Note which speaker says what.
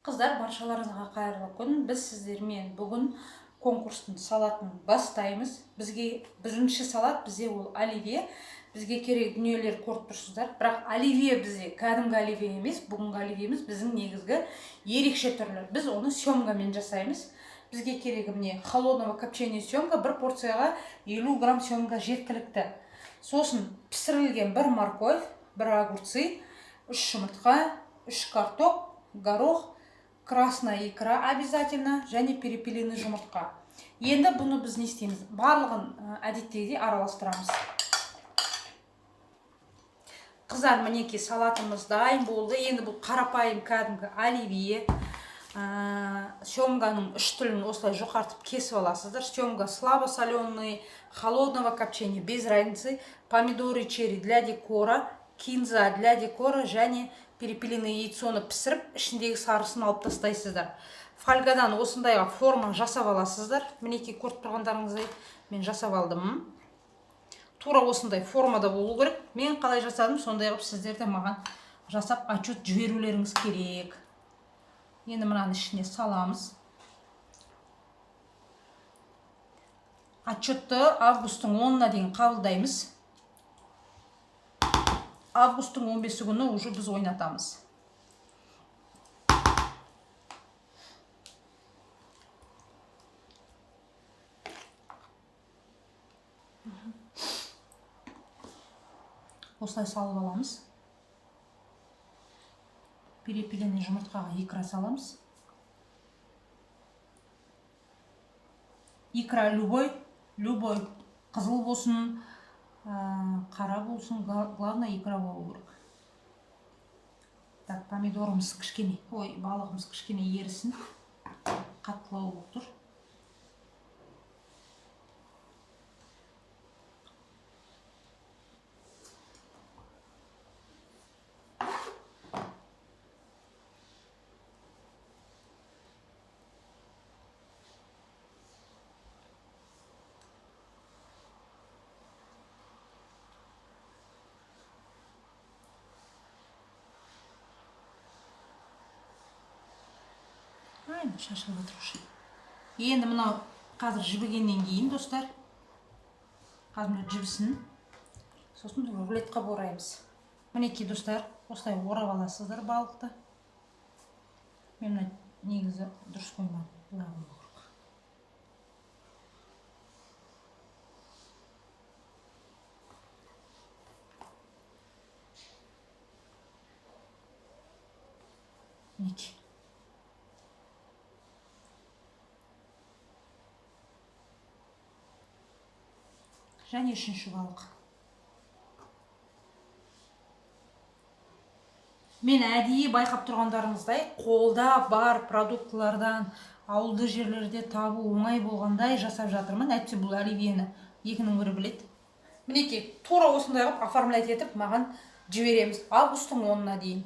Speaker 1: Қыздар, баршаларыңызға қайырлы күн. Біз сіздермен бүгін конкурстың салатын бастаймыз. Бізге бірінші салат бізде ол оливье. Бізге керек дүниелер көріп тұрсыздар. Бірақ оливье бізде кәдімгі оливье емес. Бүгінгі оливьеміз біздің негізгі ерекше түрлі. Біз оны семгамен жасаймыз. Бізге керегі міне холодного копчения семга, бір порцияға 50 грамм семга жеткілікті. Сосын пісірілген бір морковь, бір огурцы, 3 жұмыртқа, 3 картоп, горох, красная икра обязательно, және перепелиный жұмыртқа. Енді бұны біз не істейміз? Барлығын әдеттегідей араластырамыз. Қыздар, мінекей салатымыз дайын болды. Енді бұл қарапайым кәдімгі оливье. Семганың 3 түрін осылай жұқартып кесіп аласыздар. Семга слабо соленый, холодного копчения без разницы, помидоры черри для декора, кинза для декора және перепелиный яйцоны пісіріп, ішіндегі сарысын алып тастайсыздар. Фольгадан осындайға форма жасап аласыздар. Мінекей көріп тұрғандарыңыздай мен жасап алдым. Тура осындай формада болу керек. Мен қалай жасадым, сондай қылып сіздер де маған жасап отчет жіберулеріңіз керек. Енді мынаны ішіне саламыз. Отчетты августтың 10-на дейін қабылдаймыз. Августтың 15 күні уже біз ойнатамыз. Осылай салып аламыз. Перепелиный жұмыртқаға икра саламыз. Икра любой, қызыл болсын, қара болсын, главное икра болу керек. Так, помидорымыз кішкене, балығымыз кішкене ерісін, қаттылау болып тұр. Шашылып отырушы. Енді мынау қазір жібігеннен кейін, достар, қазір жібісін, сосын рулетқа ораймыз. Мінекей, достар, осылай орап аласыздар балықты. Мен негізі дұрыс қоймадым. Бұлай болу керек. Мінекей. Және үшінші балық. Мен әдейі байқап тұрғандарыңыздай, қолда бар продуктылардан ауылды жерлерде табу оңай болғандай жасап жатырмын. Әйтсе бұл оливьені екінің бірі біледі. Мінекей, тура осындай қылып оформлять етіп маған жібереміз августтың 10-на дейін.